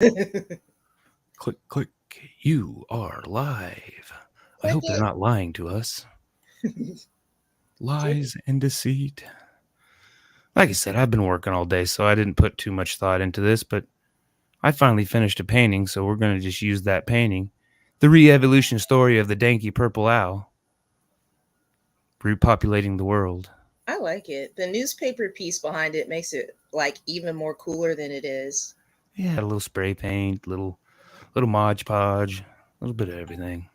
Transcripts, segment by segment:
Click, click. You are live. I Click hope they're it. not lying to us. Lies and deceit. Like I said, I've been working all day, so I didn't put too much thought into this, but I finally finished a painting, so we're going to just use that painting. The re-evolution story of the danky purple owl. Repopulating the world. I like it. The newspaper piece behind it makes it like even more cooler than it is. Yeah, a little spray paint, little Mod Podge, a little bit of everything.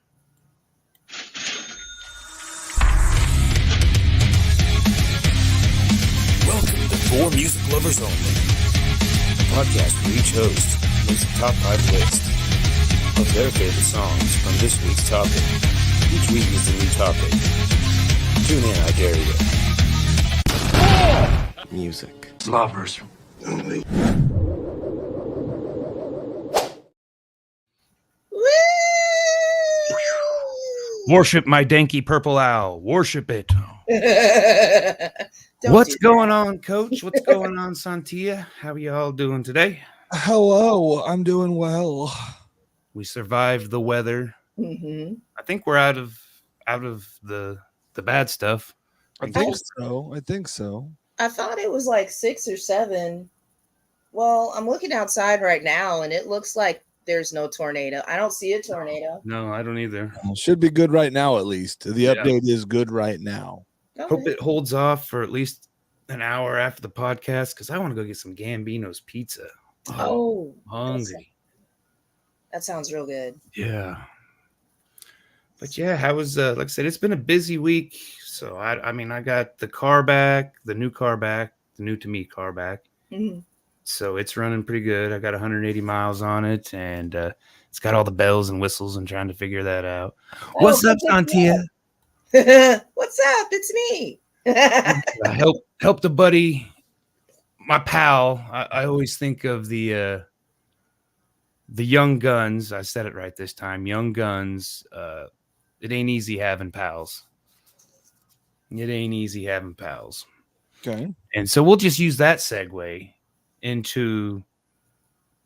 Welcome to For Music Lovers Only, a podcast where each host makes a top 5 list of their favorite songs from this week's topic. Each week is a new topic. Tune in, I dare you. Music Lovers Only. Worship my danky purple owl. Worship it. Don't What's do going on, Coach? What's going on, Sontia? How are you all doing today? Hello, I'm doing well. We survived the weather. Mm-hmm. I think we're out of the bad stuff. I think so. I thought it was like 6 or 7. Well, I'm looking outside right now, and it looks like there's no tornado. I don't see a tornado. No, I don't either. Should be good right now, at least. The Yeah. update is good right now. Hope it holds off for at least an hour after the podcast because I want to go get some Gambino's pizza. Oh, hungry. that sounds real good. Yeah. But yeah, how was like I said, it's been a busy week. So I mean, I got the car back, the new to me car back. Mm-hmm. So it's running pretty good. I got 180 miles on it, and it's got all the bells and whistles. I'm trying to figure that out. What's up, Sontia? What's up? It's me. I helped a buddy, my pal. I always think of the young guns. I said it right this time. Young guns. It ain't easy having pals. It ain't easy having pals. Okay. And so we'll just use that segue into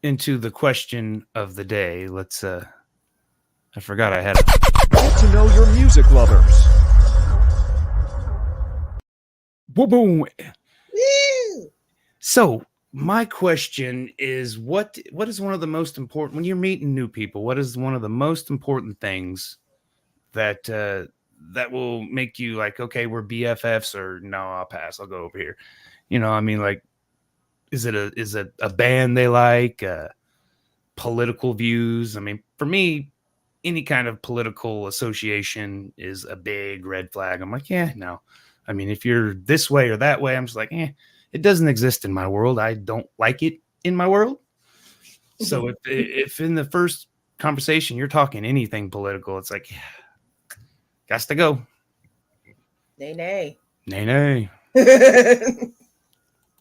the question of the day. Let's I forgot I had Get to know your music lovers. boom boom. Woo! So my question is what is one of the most important when you're meeting new people, what is one of the most important things that that will make you like, okay, we're BFFs, or no, I'll pass, I'll go over here. You know, I mean, like, is it a band they like, political views? I mean, for me, any kind of political association is a big red flag. I'm like, yeah, no. I mean, if you're this way or that way, I'm just like, it doesn't exist in my world. I don't like it in my world. So if in the first conversation you're talking anything political, it's like, got to go. Nay.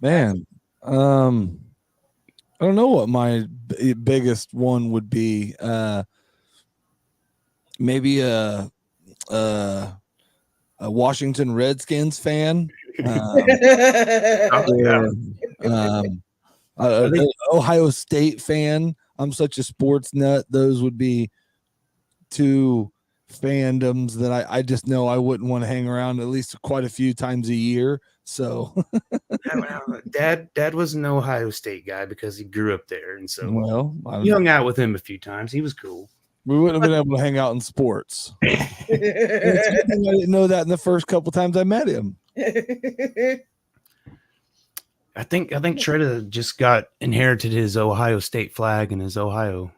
Man, I don't know what my biggest one would be. Maybe a Washington Redskins fan. Or, an Ohio State fan. I'm such a sports nut. Those would be two fandoms that I just know I wouldn't want to hang around at least quite a few times a year. So Dad was an Ohio State guy because he grew up there, and so well, you hung out with him a few times. He was cool. We wouldn't have been able to hang out in sports. It's a good thing I didn't know that in the first couple times I met him. I think Tretta just inherited his Ohio State flag and his the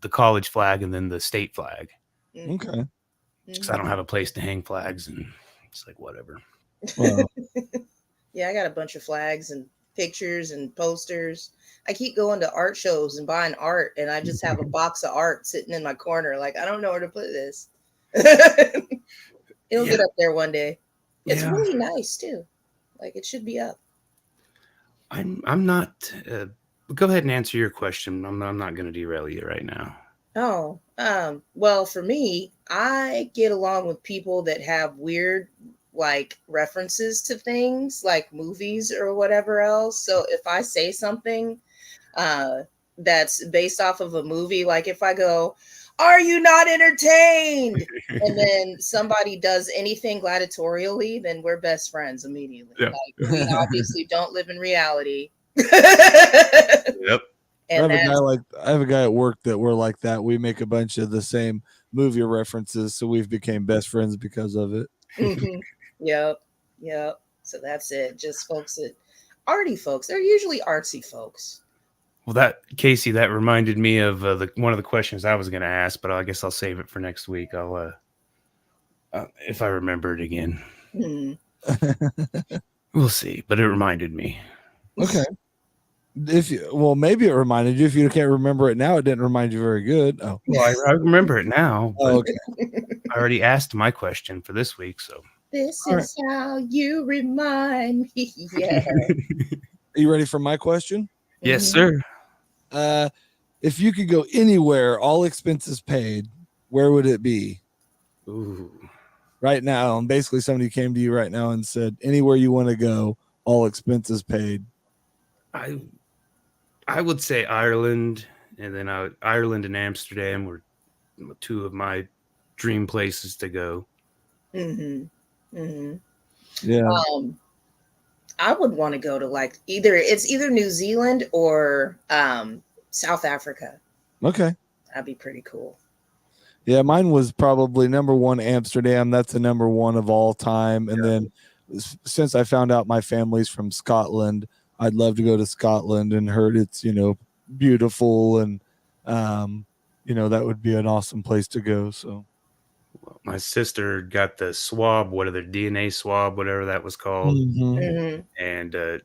college flag and then the state flag. Okay. Because I don't have a place to hang flags, and it's like whatever. Well, Yeah, I got a bunch of flags and pictures and posters. I keep going to art shows and buying art, and I just have a box of art sitting in my corner. Like, I don't know where to put this. It'll get up there one day. It's really nice too. Like, it should be up. I'm not. Go ahead and answer your question. I'm not going to derail you right now. Oh, well, for me, I get along with people that have weird, like, references to things like movies or whatever else. So if I say something, that's based off of a movie. Like if I go, "Are you not entertained?" and then somebody does anything gladiatorially, then we're best friends immediately. Yeah. Like we obviously don't live in reality. Yep. And I have a guy at work that we're like that. We make a bunch of the same movie references, so we've became best friends because of it. mm-hmm. Yep. So that's it. Just folks that arty folks. They're usually artsy folks. Well, that Casey, that reminded me of one of the questions I was going to ask, but I guess I'll save it for next week. I'll if I remember it again. We'll see, but it reminded me. Okay. Maybe it reminded you. If you can't remember it now, it didn't remind you very good. Oh, well, I remember it now. Oh, okay. I already asked my question for this week, so This is how you remind me. Yeah. Are you ready for my question? Yes, sir. If you could go anywhere, all expenses paid, where would it be? Ooh. Right now, and basically somebody came to you right now and said, anywhere you want to go, all expenses paid. I would say Ireland, and then Ireland and Amsterdam were two of my dream places to go. Yeah. I would want to go to like either New Zealand or South Africa. Okay. That'd be pretty cool. Yeah, mine was probably number one, Amsterdam. That's the number one of all time. And then since I found out my family's from Scotland, I'd love to go to Scotland and heard it's, beautiful. And, that would be an awesome place to go. So my sister got the swab, DNA swab, whatever that was called. And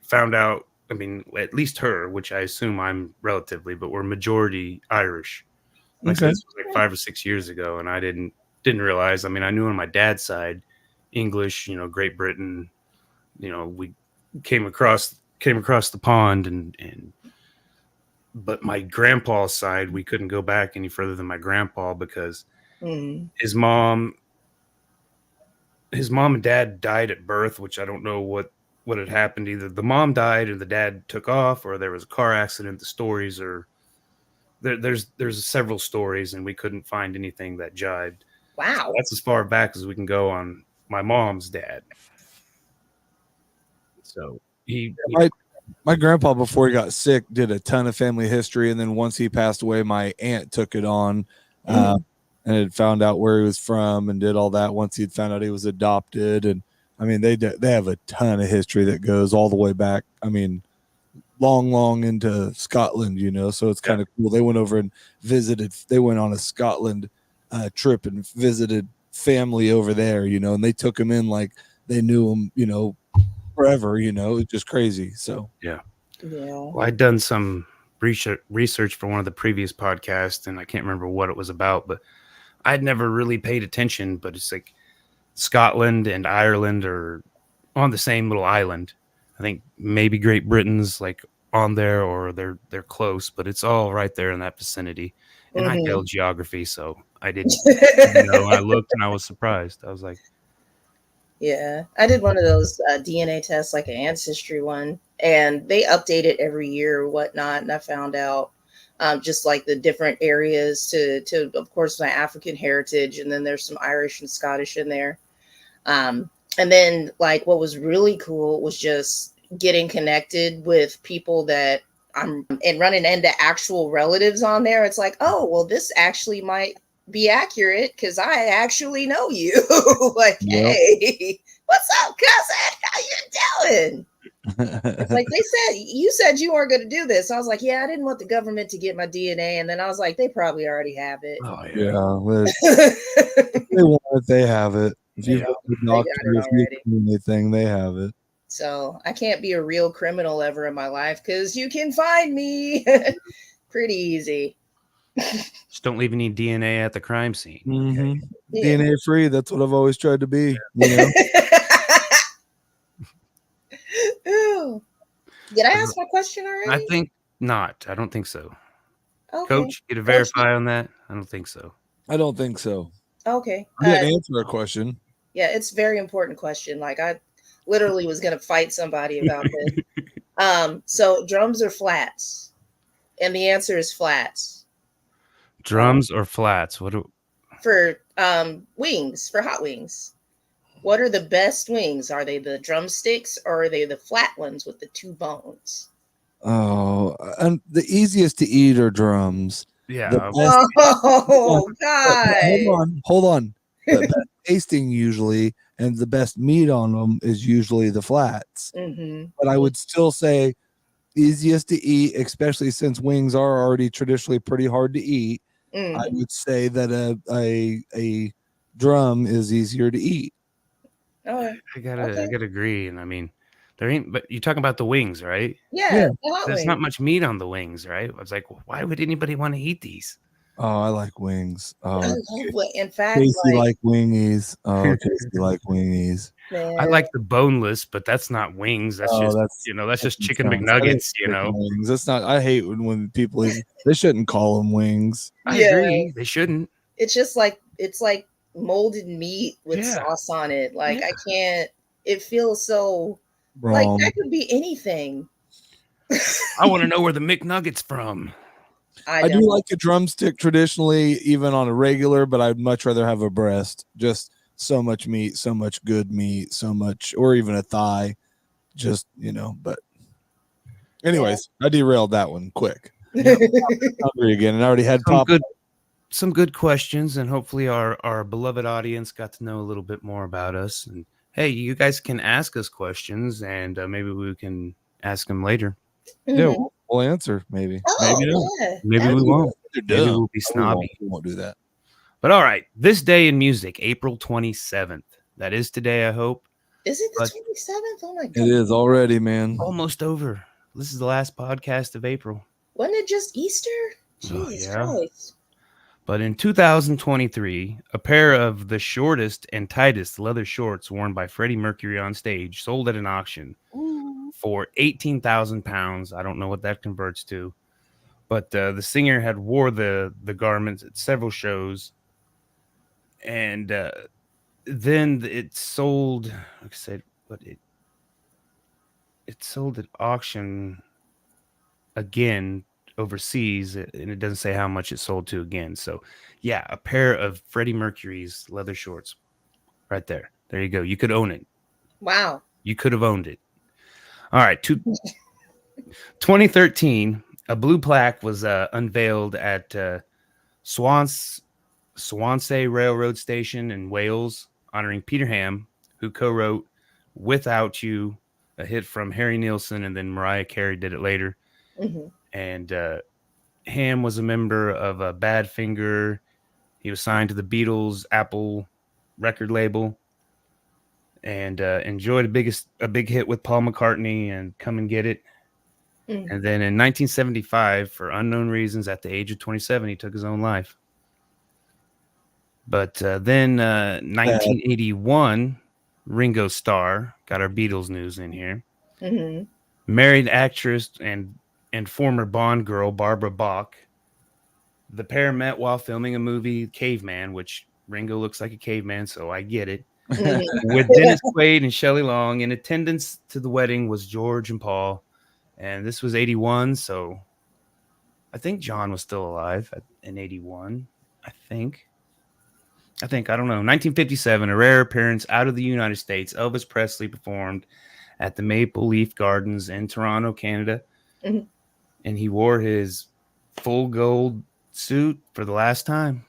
found out, I mean, at least her, which I assume I'm relatively, but we're majority Irish. Like I said, this was like 5 or 6 years ago, and I didn't realize. I mean, I knew on my dad's side, English, Great Britain, we came across the pond, but my grandpa's side, we couldn't go back any further than my grandpa because his mom and dad died at birth, which I don't know what had happened. Either the mom died or the dad took off, or there was a car accident. The stories are there's several stories, and we couldn't find anything that jibed. Wow. So that's as far back as we can go on my mom's dad. So my grandpa, before he got sick, did a ton of family history, and then once he passed away, my aunt took it on and had found out where he was from and did all that. Once he'd found out he was adopted, and I mean they have a ton of history that goes all the way back. I mean, long into Scotland, so it's kind of cool. They went over and visited. They went on a Scotland trip and visited family over there, and they took him in like they knew him, forever. It's just crazy. So yeah. Well, I'd done some research for one of the previous podcasts, and I can't remember what it was about, but I'd never really paid attention. But it's like Scotland and Ireland are on the same little island. I think maybe Great Britain's like on there, or they're close, but it's all right there in that vicinity. And I failed geography, so I didn't know. I looked and I was surprised. I was like, yeah, I did one of those DNA tests, like an ancestry one, and they update it every year or whatnot. And I found out just like the different areas to of course, my African heritage. And then there's some Irish and Scottish in there. And then like what was really cool was just getting connected with people that and running into actual relatives on there. It's like, oh, well, this actually might be accurate because I actually know you. Like, hey, what's up, cousin? How you doing? It's like you said you weren't going to do this. I was like, yeah, I didn't want the government to get my DNA. And then I was like, they probably already have it. oh they have it. If you have a doctor, if you do anything, they have it. So I can't be a real criminal ever in my life because you can find me pretty easy. Just don't leave any DNA at the crime scene. Okay? Yeah. DNA free. That's what I've always tried to be. Ooh. Did I ask my question already? I think not. I don't think so. Okay. Coach, you to verify on that? I don't think so. I don't think so. Okay. I didn't answer a question. Yeah, it's a very important question. Like I literally was going to fight somebody about this. So drums or flats? And the answer is flats. Drums or flats? What do For wings, for hot wings. What are the best wings? Are they the drumsticks or are they the flat ones with the two bones? Oh, and the easiest to eat are drums. yeah. The best, Oh, but God. hold on. The best tasting usually, and the best meat on them is usually the flats. Mm-hmm. But I would still say easiest to eat, especially since wings are already traditionally pretty hard to eat. I would say that a drum is easier to eat. Oh, I gotta agree. And I mean, there ain't. But you're talking about the wings, right? yeah. The hot There's wings. not much meat on the wings, right? I was like, why would anybody want to eat these? Oh, I like wings. I Oh, love what, in fact, Casey like wingies. Oh, Casey like wingies. man, I like the boneless, but that's not wings. That's Oh, just that's that's just chicken sounds- that ain't McNuggets. chicken wings. That's not. I hate when people even, they shouldn't call them wings. I Yeah. agree. They shouldn't. it's just like it's like molded meat with Yeah. sauce on it. Like Yeah. I can't. It feels so Wrong. like that could be anything. I want to know where the McNuggets from. I do like a drumstick traditionally, even on a regular, but I'd much rather have a breast. Just so much meat, so much good meat, so much, or even a thigh. Just, but anyways, I derailed that one quick. Hungry again, and I already had Some good questions, and hopefully our beloved audience got to know a little bit more about us. And hey, you guys can ask us questions, and maybe we can ask them later. Yeah, we'll answer maybe. maybe Maybe we won't. They're Maybe dumb. we'll be snobby. We won't do that. But all right, this day in music, April 27th. That is today, I hope. Is it the But- 27th? Oh my god. It is already, man. Almost over. This is the last podcast of April. Wasn't it just Easter? Oh, Jesus yeah. Christ. But in 2023, a pair of the shortest and tightest leather shorts worn by Freddie Mercury on stage sold at an auction for 18,000 pounds. I don't know what that converts to, but the singer had wore the garments at several shows, and then it sold. Like I said, it sold at auction again overseas, and it doesn't say how much it sold to again. So yeah, a pair of Freddie Mercury's leather shorts right there you go. You could own it. Wow. You could have owned it. All right, 2013, a blue plaque was unveiled at Swansea Railroad Station in Wales, honoring Peter Ham, who co-wrote Without You, a hit from Harry Nilsson, and then Mariah Carey did it later. And Ham was a member of Badfinger. He was signed to the Beatles Apple record label, and enjoyed a big hit with Paul McCartney and Come and Get It. And then in 1975, for unknown reasons, at the age of 27, he took his own life. But then 1981, Ringo Starr, got our Beatles news in here. Married actress and former Bond girl Barbara Bach. The pair met while filming a movie, Caveman, which Ringo looks like a caveman, so I get it. With Dennis Quaid and Shelley Long. In attendance to the wedding was George and Paul. And this was 81, so I think John was still alive in 81. I think, I don't know. 1957, a rare appearance out of the United States. Elvis Presley performed at the Maple Leaf Gardens in Toronto, Canada. And he wore his full gold suit for the last time.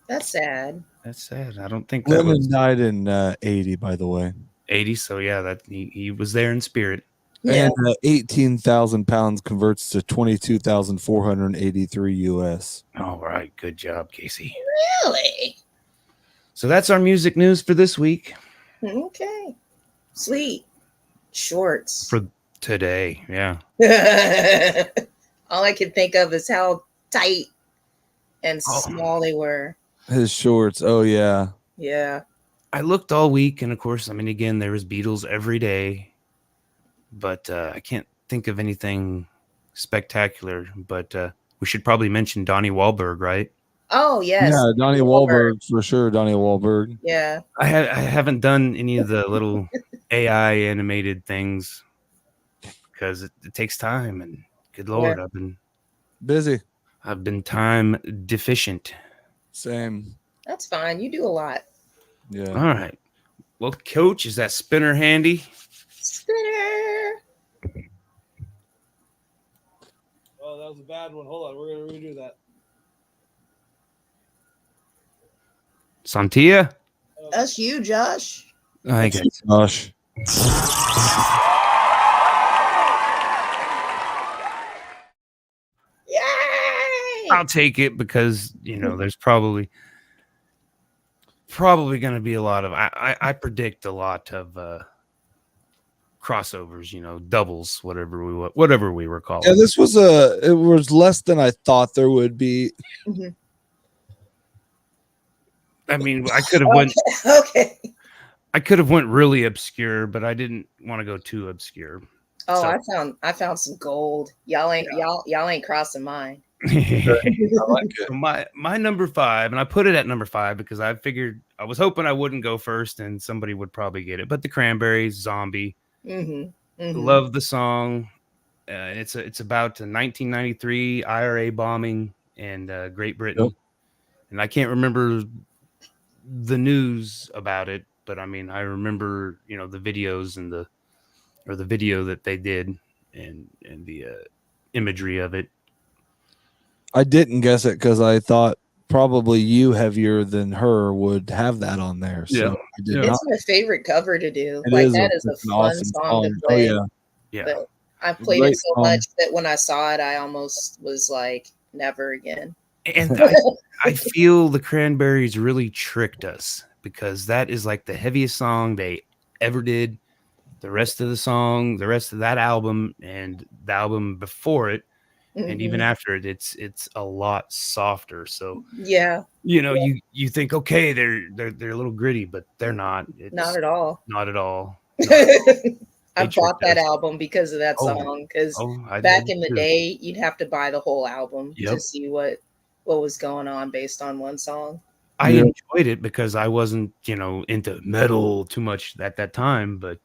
That's sad. That's sad. I don't think that Lennon was died in 80, by the way. 80. So yeah, that he was there in spirit. Yeah. And 18,000 pounds converts to 22,483 US. All right. Good job, Casey. Really? So that's our music news for this week. Okay. Sweet. Shorts. For today. Yeah. All I can think of is how tight and small they were. His shorts. Oh, yeah. Yeah. I looked all week, and of course, I mean, again, there was Beatles every day. But I can't think of anything spectacular. But we should probably mention Donnie Wahlberg, right? Oh, yes. Yeah, Donnie Wahlberg, for sure. Donnie Wahlberg. Yeah. I haven't done any of the little AI animated things because it takes time, and Good Lord, busy. I've been time deficient. Same. That's fine. You do a lot. Yeah. All right. Well, Coach, is that spinner handy? Spinner. Oh, that was a bad one. Hold on, we're gonna redo that. Sontia? That's you, Josh. I think it's Gosh. Yay! I'll take it because there's probably going to be a lot of I predict a lot of crossovers, doubles, whatever we were calling. Yeah, this was it was less than I thought there would be. Mhm. I mean, I could have went Okay. I could have went really obscure, but I didn't want to go too obscure. Oh, So- I found some gold. Y'all ain't crossing mine. I like it. So my number 5, and I put it at number 5 because I figured I was hoping I wouldn't go first and somebody would probably get it. But the Cranberries, Zombie, love the song. It's about the 1993 IRA bombing in Great Britain, Yep. and I can't remember the news about it, but I mean I remember the videos and the video that they did and the imagery of it. I didn't guess it because I thought probably you heavier than her would have that on there. So Yeah. I did Yeah. not. It's my favorite cover to do. It Like is that is a it's an fun awesome song to Oh play. yeah. Yeah. But I played Great it so song. much that when I saw it, I almost was like, never again. And I feel the Cranberries really tricked us because that is like the heaviest song they ever did. The rest of that album and the album before it, and even after it, it's a lot softer. So Yeah, you think, okay, they're a little gritty, but they're not. It's not at all. Not at all. I They bought tricked that us. album because of that Oh, song. Because I back did in the too. day, you'd have to buy the whole album Yep. to see what was going on based on one song. I Yeah. enjoyed it because I wasn't, into metal too much at that time, but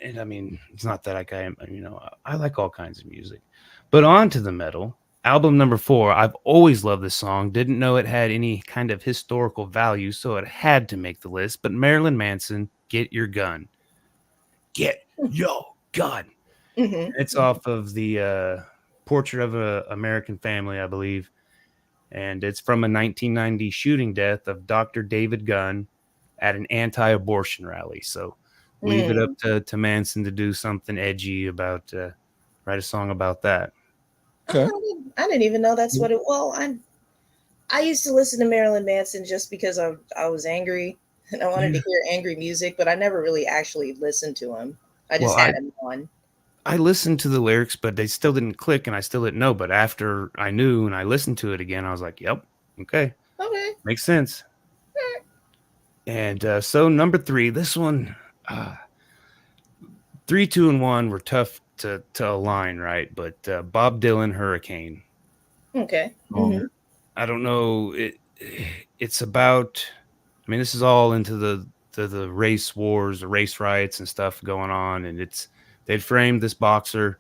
and I mean, it's not that I like all kinds of music. But on to the metal. Album number 4, I've always loved this song. Didn't know it had any kind of historical value, so it had to make the list. But Marilyn Manson, Get Your Gun. Get Your Gun. It's off of the Portrait of an American Family, I believe. And it's from a 1990 shooting death of Dr. David Gunn at an anti-abortion rally. So leave it up to Manson to do something edgy about, write a song about that. Okay. I didn't even know that's what it. Well, I used to listen to Marilyn Manson just because I was angry and I wanted to hear angry music, but I never really actually listened to him. I just had him on. I listened to the lyrics, but they still didn't click, and I still didn't know. But after I knew and I listened to it again, I was like, "Yep, okay, makes sense." And so number 3, this one, 3, 2, and 1 were tough to align, right? But Bob Dylan, Hurricane. Okay. I don't know. It's about. I mean, this is all into the race wars, the race riots, and stuff going on, and they'd framed this boxer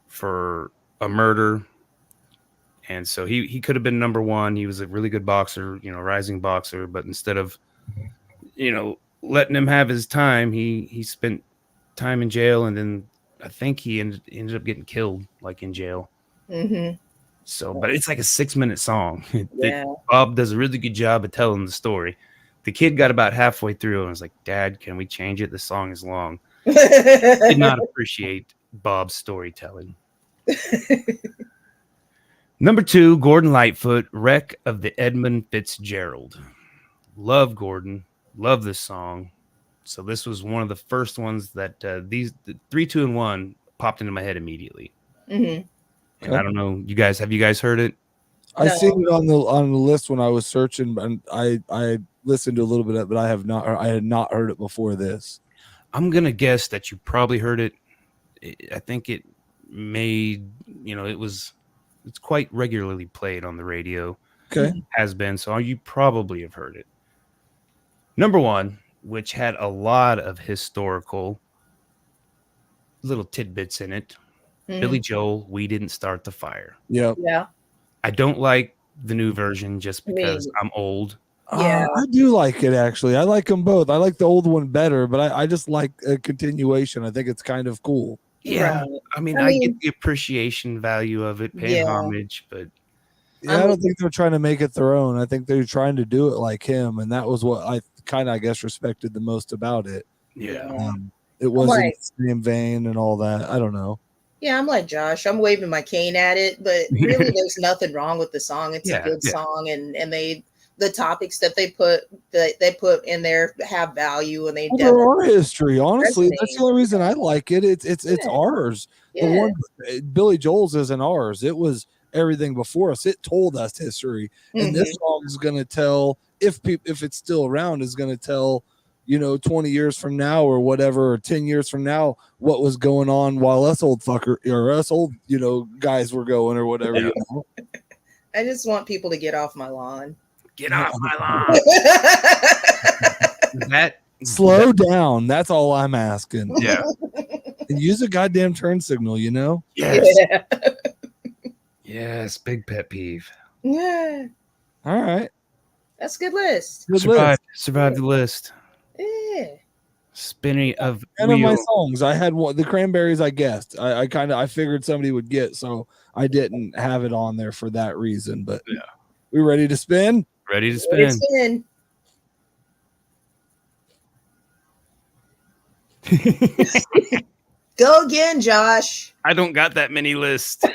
for a murder, and so he could have been number 1. He was a really good boxer, rising boxer, but instead of letting him have his time, he spent time in jail, and then I think he ended up getting killed, like in jail. So, but it's like a 6-minute song. Yeah. Bob does a really good job of telling the story. The kid got about halfway through and was like, "Dad, can we change it? This song is long." Did not appreciate Bob's storytelling. Number 2, Gordon Lightfoot, Wreck of the Edmund Fitzgerald. Love Gordon. Love this song. So this was one of the first ones that the 3, 2, and 1 popped into my head immediately. And I don't know, have you guys heard it? I seen it on the list when I was searching, and I listened to a little bit of it, but I had not heard it before this. I'm gonna guess that you probably heard it. I think it made it's quite regularly played on the radio. Okay. Has been, so you probably have heard it. Number 1, which had a lot of historical little tidbits in it. Billy Joel, We Didn't Start the Fire. Yep. Yeah. I don't like the new version just I because mean, I'm old. Yeah. I do like it, actually. I like them both. I like the old one better, but I just like a continuation. I think it's kind of cool. Yeah. Right. I mean, I I mean- get the appreciation value of it, paying Yeah. homage, but Yeah, I don't think they're trying to make it their own. I think they're trying to do it like him, and that was what I kind of, I guess, respected the most about it. yeah. It wasn't like- the same vein and all that. I don't know. Yeah, I'm like Josh. I'm waving my cane at it, but really, there's nothing wrong with the song. It's a good song, and the topics that they put in there have value, and they There are history. Honestly, that's the resonate. only reason I like it. It's ours. Yeah. The one Billy Joel's isn't ours. It was everything before us. It told us history, and this song is going to tell, if it's still around, is going to tell, 20 years from now or whatever, or 10 years from now, what was going on while us old guys were going or whatever. Yeah. I just want people to get off my lawn. Get off my lawn. Slow down. That's all I'm asking. Yeah. And use a goddamn turn signal, Yes. Yeah. Yes. Big pet peeve. Yeah. All right. That's a good list. Good Survive the list. Yeah. Spinning of None of my wheel. songs. I had the Cranberries. I guessed. I figured somebody would get, so I didn't have it on there for that reason. But Yeah. We ready to spin? Ready to Ready to spin. Go again, Josh. I don't got that many lists. All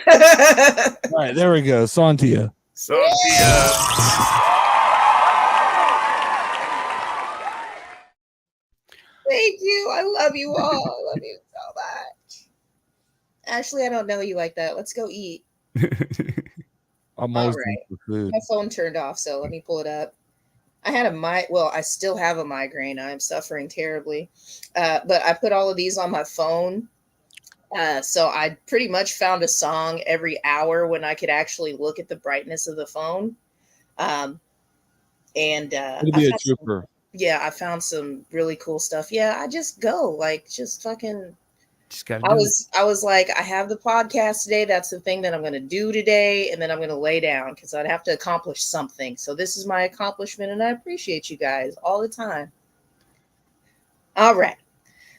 right, there we go. Sontia. Sontia. Thank you. I love you all. I love you so much. Ashley, I don't know you like that. Let's go eat. I'm All always right. looking for food. My phone turned off, so let me pull it up. I had I still have a migraine. I'm suffering terribly. But I put all of these on my phone. So I pretty much found a song every hour when I could actually look at the brightness of the phone. It'll be a trooper. I found some really cool stuff. Yeah, I just go just fucking. Just gotta I do was like, I have the podcast today. That's the thing that I'm going to do today, and then I'm going to lay down because I'd have to accomplish something. So this is my accomplishment, and I appreciate you guys all the time. All right.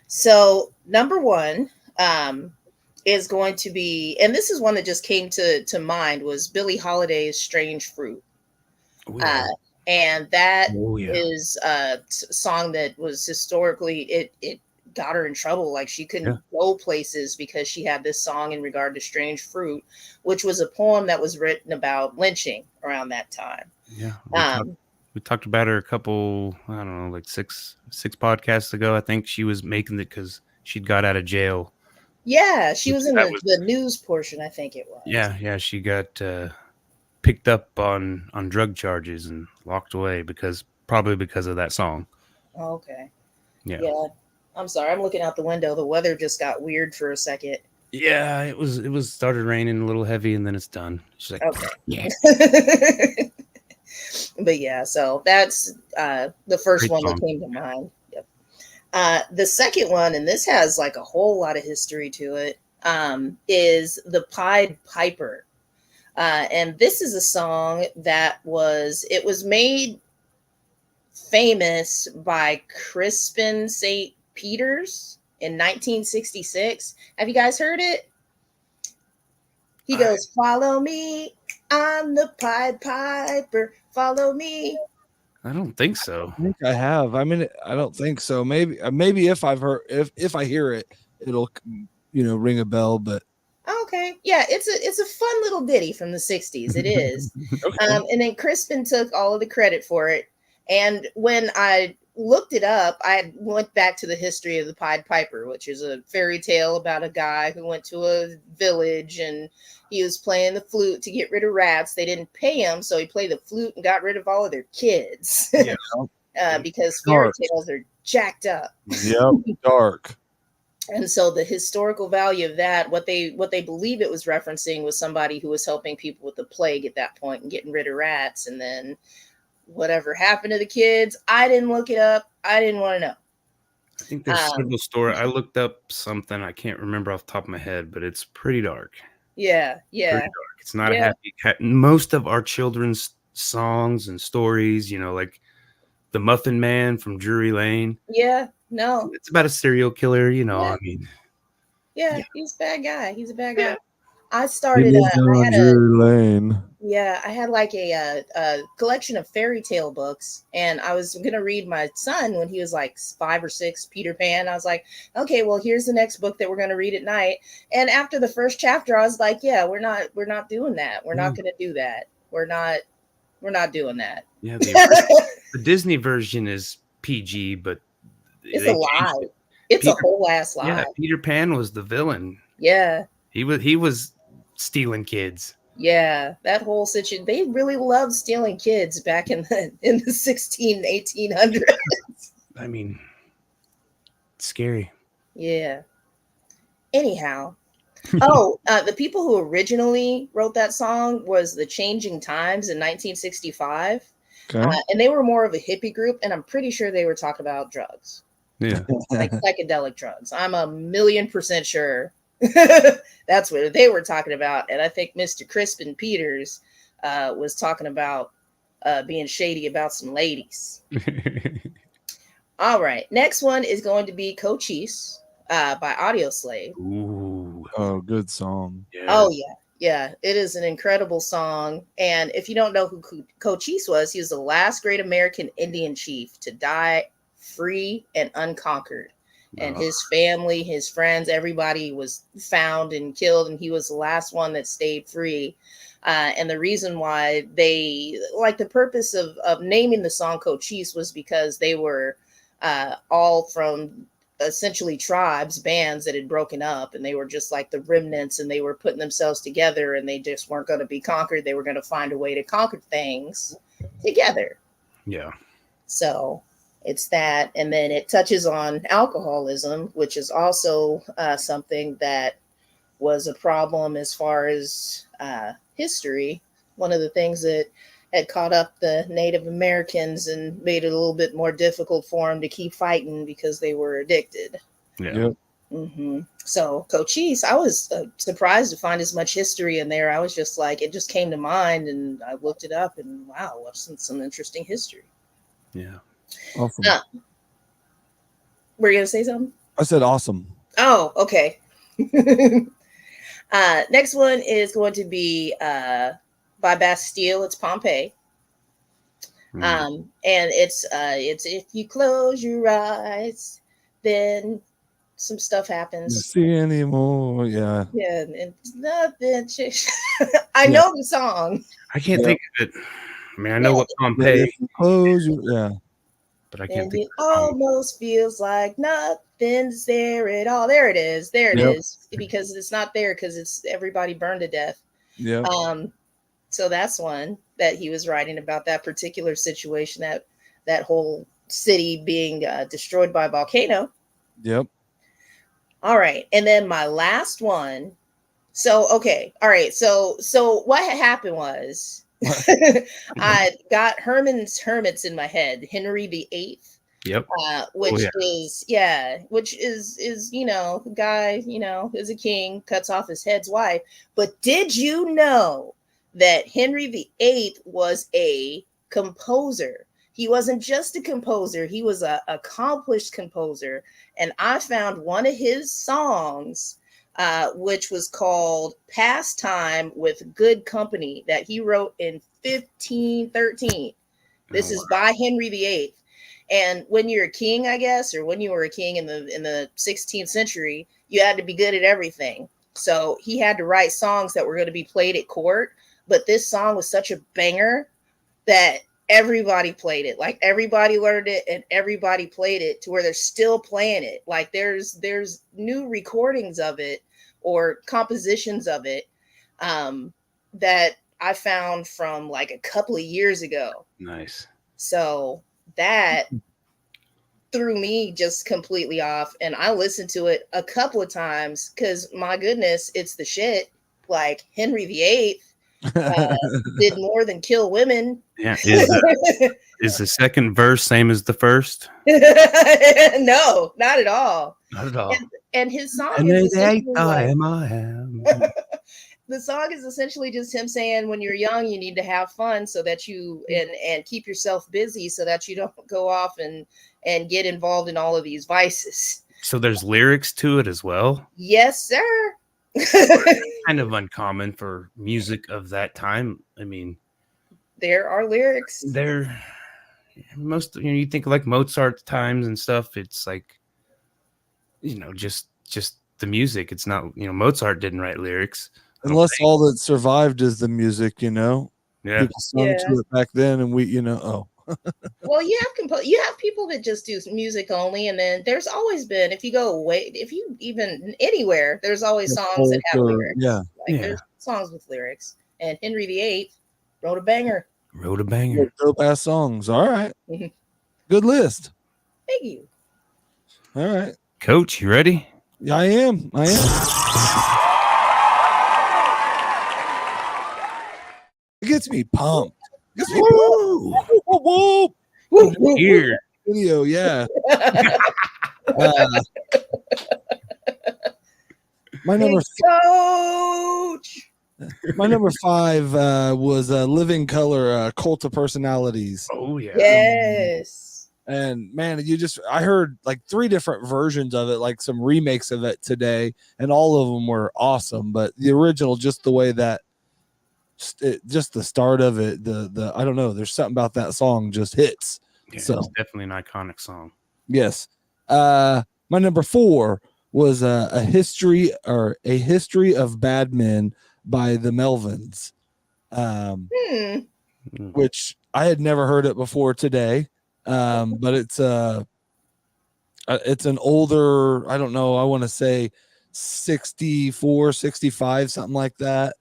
So number one is going to be, and this is one that just came to mind, was Billie Holiday's "Strange Fruit." it. Yeah. And that Oh, yeah. is a song that was historically, it got her in trouble. Like she couldn't go places because she had this song in regard to strange fruit, which was a poem that was written about lynching around that time. Yeah. We talked about her a couple, I don't know, like six podcasts ago. I think she was making it because she'd got out of jail. Yeah, she was in That the news portion, I think it was. Yeah. She got picked up on drug charges and locked away probably because of that song. Okay. Yeah. I'm sorry. I'm looking out the window. The weather just got weird for a second. Yeah, it was started raining a little heavy and then it's done. She's like, Okay. Yeah. But yeah, so that's the first Great one song. that came to mind. Yep. The second one, and this has like a whole lot of history to it, is the Pied Piper. And this is a song that was made famous by Crispin St. Peters in 1966. Have you guys heard it? He goes, "Follow me, I'm the Pied Piper. Follow me." I don't think so. I think I have. I mean, I don't think so. Maybe if I've heard, if I hear it, it'll ring a bell. But Okay, yeah, it's a fun little ditty from the 60s. It is. okay. And then Crispin took all of the credit for it. And when I looked it up, I went back to the history of the Pied Piper, which is a fairy tale about a guy who went to a village and he was playing the flute to get rid of rats. They didn't pay him, so he played the flute and got rid of all of their kids. Yeah. Because fairy tales are jacked up. Yep, dark. And so the historical value of that, what they believe it was referencing, was somebody who was helping people with the plague at that point and getting rid of rats. And then whatever happened to the kids, I didn't look it up. I didn't want to know. think there's several stories. I looked up something. I can't remember off the top of my head, but it's pretty dark. Yeah, Pretty yeah, dark. It's not a yeah, happy. Most of our children's songs and stories, like the Muffin Man from Drury Lane. yeah. No, It's about a serial killer. yeah, I mean, yeah. yeah, He's a bad guy. He's a bad yeah. guy. I He started. lived I on had Drury Lane. I had like a collection of fairy tale books, and I was gonna read my son when he was like 5 or 6, Peter Pan. I was like, okay, well, here's the next book that we're gonna read at night. And after the first chapter, I was like, yeah, we're not doing that. We're not gonna do that. We're not doing that. Yeah, the Disney version is PG, but It's they a changed lie. it. It's a whole ass lie. Yeah, Peter Pan was the villain. Yeah. He was stealing kids. Yeah, that whole situation. They really loved stealing kids back in the 1800s. I mean, it's scary. Yeah. Anyhow, the people who originally wrote that song was the Changing Times in 1965, Okay. and they were more of a hippie group, and I'm pretty sure they were talking about drugs, Yeah. like psychedelic drugs. I'm 1,000,000% sure that's what they were talking about, and I think Mr. Crispin Peters was talking about being shady about some ladies. All right, next one is going to be Cochise by Audioslave. Ooh. Oh, good song. Yeah. Oh yeah, it is an incredible song. And if you don't know who Cochise was, he was the last great American Indian chief to die free and unconquered. And his family, his friends, everybody was found and killed, and he was the last one that stayed free. And the reason why they like the purpose of naming the song Cochise was because they were all from essentially tribes, bands that had broken up, and they were just like the remnants, and they were putting themselves together, and they just weren't going to be conquered. They were going to find a way to conquer things together. Yeah. So it's that, and then it touches on alcoholism, which is also something that was a problem as far as history. One of the things that had caught up the Native Americans and made it a little bit more difficult for them to keep fighting because they were addicted. Yeah. Yep. Mm-hmm. So Cochise, I was surprised to find as much history in there. I was just like, it just came to mind, and I looked it up, and wow, what's some interesting history. Yeah. Awesome. Were you gonna say something? I said awesome. Oh, okay. Next one is going to be by Bastille. It's Pompeii. And it's if you close your eyes, then some stuff You happens. see anymore? Yeah. Yeah, and it's nothing. I know the song. I can't think of it. I mean, I know what Yeah, Pompeii, if you close your, yeah. but I can't And think it of the song. almost feels like nothing's there at all. There it is. There it Yep. is. Because it's not there because it's everybody burned to death. Yeah. So that's one that he was writing about, that particular situation, that whole city being destroyed by a volcano. Yep. All right. And then my last one. So, okay. All right. So what had happened was I got Herman's Hermits in my head, Henry VIII. Yep. Which is guy, is a king, cuts off his head's wife. But did you know that Henry VIII was a composer? He wasn't just a composer, he was an accomplished composer. And I found one of his songs, which was called Pastime with Good Company, that he wrote in 1513. This is by Henry VIII. And when you're a king, I guess, or when you were a king in the 16th century, you had to be good at everything. So he had to write songs that were going to be played at court. But this song was such a banger that everybody played it. Like everybody learned it and everybody played it to where they're still playing it. Like there's new recordings of it or compositions of it that I found from like a couple of years ago. Nice. So that threw me just completely off. And I listened to it a couple of times because my goodness, it's the shit. Like Henry VIII, Did more than kill women. Yeah. Is the second verse same as the first? No, not at all. Not at all. And his song And is they essentially like, I am. the song is essentially just him saying, when you're young, you need to have fun so that you and keep yourself busy so that you don't go off and get involved in all of these vices. So there's lyrics to it as well. Yes, sir. Kind of uncommon for music of that time. I mean, there are lyrics. They're most, you think of like Mozart times and stuff. It's like, just the music. It's not, Mozart didn't write lyrics. Unless all that survived is the music, Yeah. People sung to it back then, and we, Well, you have people that just do music only, and then there's always been, if you even anywhere, there's always songs that have lyrics. Yeah. There's songs with lyrics, and Henry VIII wrote a banger. Dope ass songs. All right. Mhm. Good list. Thank you. All right. Coach, you ready? Yeah, I am. It gets me pumped. Woo! Here. Video, yeah. My number Coach. My number 5 was Living Color, Cult of Personalities. Oh yeah. Yes. And man, I heard like 3 different versions of it, like some remakes of it today, and all of them were awesome. But the original, just the way that, just the start of it, the I don't know, there's something about that song just hits. Yeah, So it's definitely an iconic song. yes. My number 4 was a history of bad men by the Melvins, which I had never heard it before today. But it's an older, I don't know, I want to say 64, 65, something like that,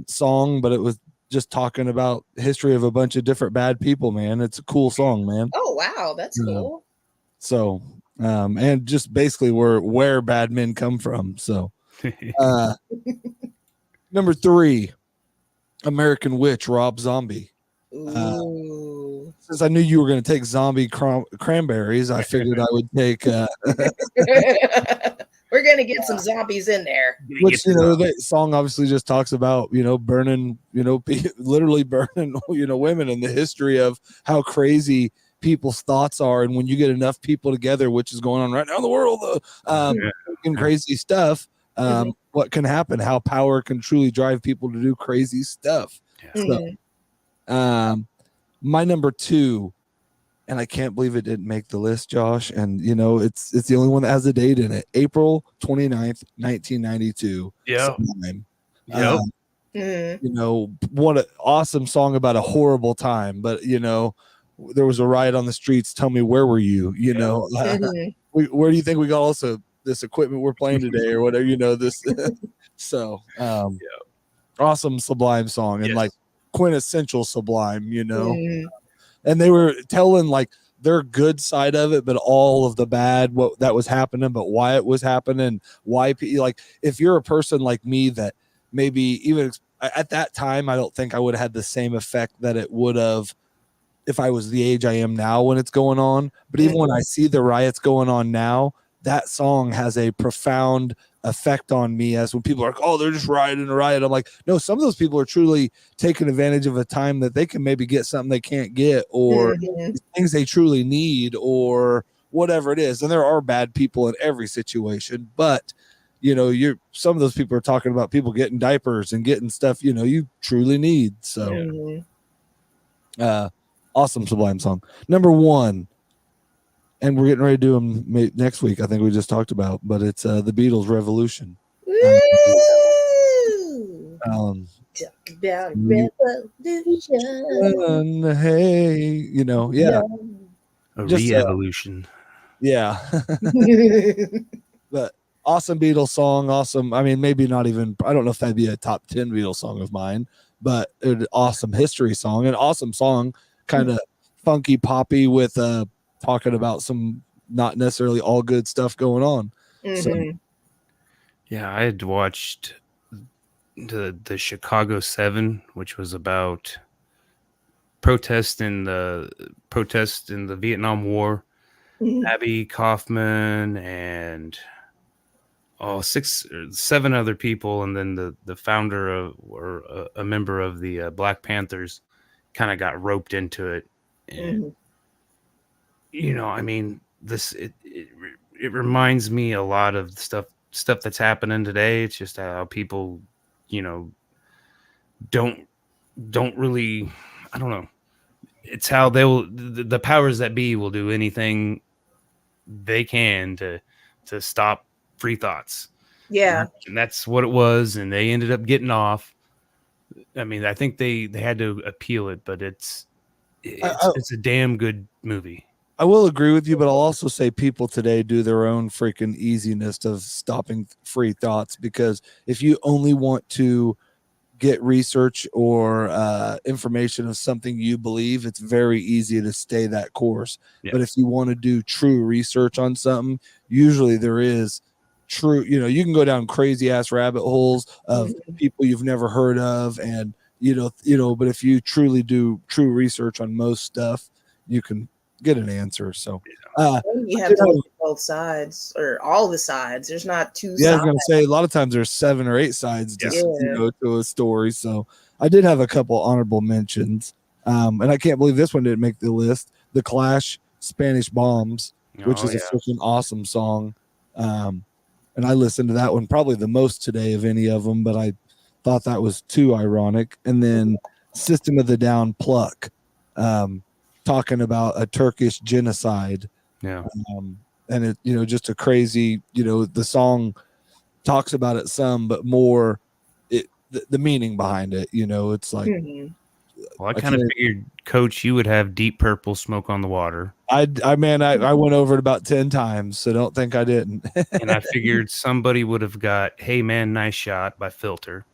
song, but it was just talking about history of a bunch of different bad people, man. It's a cool song, man. Oh wow, that's cool. So and just basically where bad men come from. So number 3, American Witch, Rob Zombie. Since I knew you were going to take Zombie Cranberries, I figured I would take we're going to get some zombies in there. which, that song obviously just talks about, burning, literally burning, women, and the history of how crazy people's thoughts are. And when you get enough people together, which is going on right now in the world, crazy stuff, what can happen, how power can truly drive people to do crazy stuff. So, my number 2, and I can't believe it didn't make the list, Josh. And it's the only one that has a date in it. April 29th, 1992. Yeah. What an awesome song about a horrible time. But there was a riot on the streets. Tell me, where were you? Where do you think we got also this equipment we're playing today, or whatever? This. So, awesome Sublime song, and like quintessential Sublime, and they were telling like their good side of it, but all of the bad, what that was happening, but why it was happening, why, like, if you're a person like me that maybe even at that time, I don't think I would have had the same effect that it would have if I was the age I am now when it's going on. But even when I see the riots going on now, that song has a profound effect on me, as when people are like, oh, they're just rioting a riot. I'm like, no, some of those people are truly taking advantage of a time that they can maybe get something they can't get, or things they truly need, or whatever it is. And there are bad people in every situation, but some of those people are talking about people getting diapers and getting stuff, you truly need. So awesome Sublime song. Number 1, and we're getting ready to do them next week. I think we just talked about, but it's the Beatles' Revolution. Talk about revolution. Hey, A just, re-evolution. But awesome Beatles song. Awesome. I mean, maybe not even, I don't know if that'd be a top 10 Beatles song of mine, but an awesome history song, an awesome song, kind of funky poppy with talking about some not necessarily all good stuff going on. So Yeah, I had watched the Chicago 7, which was about protest in the Vietnam War. Mhm. Abby Kaufman and 7 other people, and then the founder of or a member of the Black Panthers kind of got roped into it. And Mhm. I mean, it reminds me a lot of stuff that's happening today. It's just how people, you know, don't really, I don't know. It's how the powers that be will do anything they can to stop free thoughts. Yeah. And that's what it was, and they ended up getting off. I mean, I think they had to appeal it, but it's a damn good movie. I will agree with you, but I'll also say people today do their own freaking easiness of stopping free thoughts, because if you only want to get research or information of something you believe, it's very easy to stay that course. Yeah. But if you want to do true research on something, usually there is true, you can go down crazy ass rabbit holes of Mhm. people you've never heard of, and but if you truly do true research on most stuff, you can get an answer. So You I have did to have- look at both sides or all the sides. There's not two yeah, I was sides. gonna say a lot of times there's 7 or 8 sides to Yeah. to a story. So I did have a couple honorable mentions, and I can't believe this one didn't make the list. The Clash, Spanish Bombs, which is a freaking awesome song, and I listened to that one probably the most today of any of them, but I thought that was too ironic. And then System of the Down, Pluck, talking about a Turkish genocide. Yeah. And it, just a crazy, the song talks about it some, but more the meaning behind it, it's like, Mhm. Well, I kind of figured, Coach, you would have Deep Purple, Smoke on the Water. I went over it about 10 times, so don't think I didn't. And I figured somebody would have got Hey Man, Nice Shot by Filter,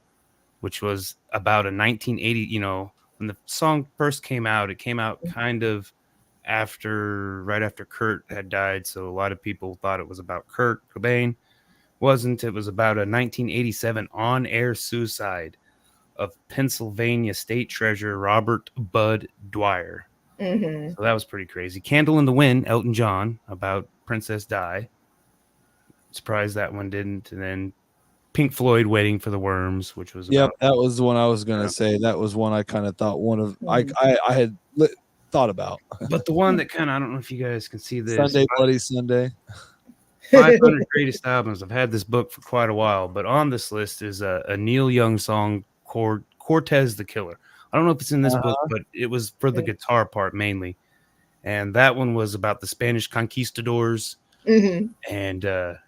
which was about a 1980, when the song first came out, it came out kind of right after Kurt had died. So a lot of people thought it was about Kurt Cobain. Wasn't. It was about a 1987 on-air suicide of Pennsylvania State Treasurer Robert Bud Dwyer. Mhm. So that was pretty crazy. Candle in the Wind, Elton John, about Princess Di. Surprised that one didn't. And then Pink Floyd, Waiting for the Worms, which was Yep, about, that was the one I was gonna say. That was one I kind of thought Mhm. I had thought about. but the one that kind of, I don't know if you guys can see this. Sunday, Bloody Sunday. 500 Greatest Albums. I've had this book for quite a while, but on this list is a Neil Young song called Cortez the Killer. I don't know if it's in this book, but it was for the guitar part mainly. And that one was about the Spanish conquistadors. Mhm. And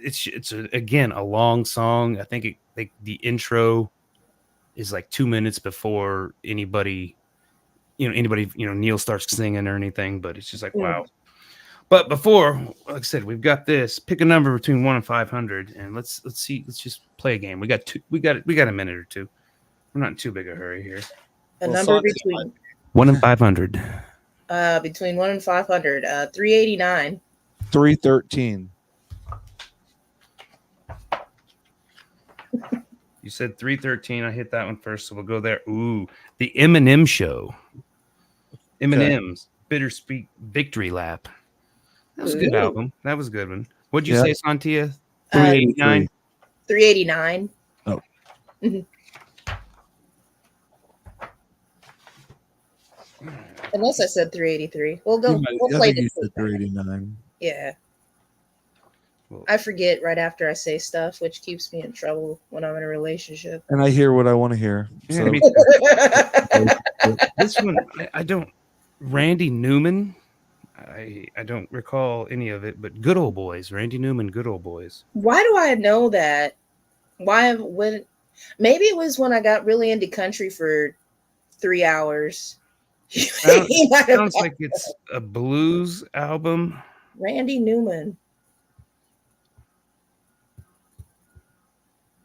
it's again a long song. I think the intro is like 2 minutes before anybody Neil starts singing or anything, but it's just like, wow. Mhm. But before, like I said, we've got this. Pick a number between 1 and 500, and let's see. Let's just play a game. We got a minute or two. We're not in too big a hurry here. A number between 1 and 500. between 1 and 500. 389. 313. You said 313. I hit that one first, so we'll go there. Ooh, the Eminem Show. Eminem's Bittersweet Victory Lap. That was a good album. That was a good one. What'd you say, Sontia? 389? 389. Oh. Mhm. Unless I said 383. We'll go. We'll play this. 389. Yeah. I forget right after I say stuff, which keeps me in trouble when I'm in a relationship. And I hear what I want to hear. So. This one, I don't. Randy Newman. I don't recall any of it, but Good Old Boys. Randy Newman, Good Old Boys. Why do I know that? Maybe it was when I got really into country for 3 hours. Sounds like it's a blues album. Randy Newman.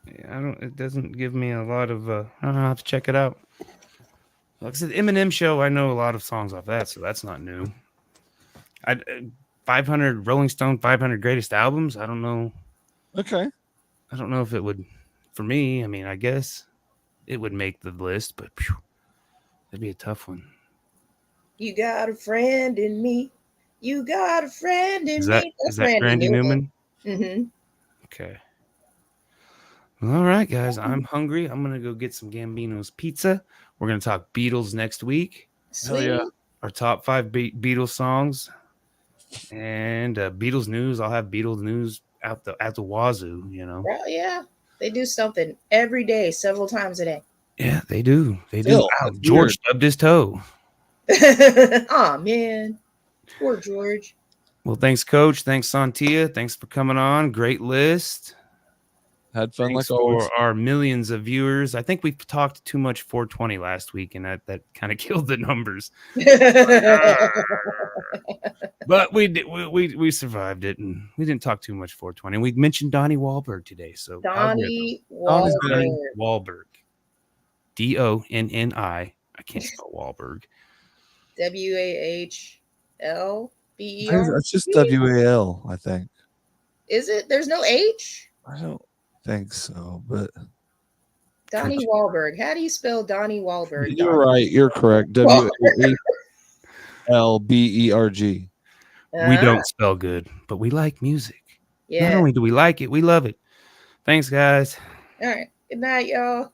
Yeah, it doesn't give me a lot of I don't know, I'll have to check it out. Like I said, Eminem Show, I know a lot of songs off that, so that's not new. 500 Rolling Stone 500 Greatest Albums. I don't know. Okay. I don't know if it would for me. I mean, I guess it would make the list, but phew, that'd be a tough one. You got a friend in me. You got a friend in Is that me. is That's that Randy Newman? Mm-hmm. Okay. All right, guys. I'm hungry. I'm gonna go get some Gambino's pizza. We're gonna talk Beatles next week. Sweet. yeah. Our top 5 Beatles songs and Beatles news. I'll have Beatles news out the wazoo. You know. Well, yeah. They do something every day, several times a day. Yeah, they do. They do. Still, Ow, that's George weird. stubbed his toe. Oh man. Poor George. Well, thanks, Coach. Thanks, Sontia. Thanks for coming on. Great list. Had fun Thanks like always. for our millions of viewers. I think we talked too much 420 last week, and that kind of killed the numbers. But we did. We survived it, and we didn't talk too much 420. We mentioned Donnie Wahlberg today, so Donnie Donnie's Wahlberg. Wahlberg. Donni. I can't spell Wahlberg. WAHLBER. It's just WAL, I think. Is it? There's no H? I don't think so, but Donnie Wahlberg. How do you spell Donnie Wahlberg? you're right. You're correct. WAHLBERG. We don't spell good, but we like music. Not Yeah. only do we like it, we love it. Thanks, guys. All right. Good night, y'all.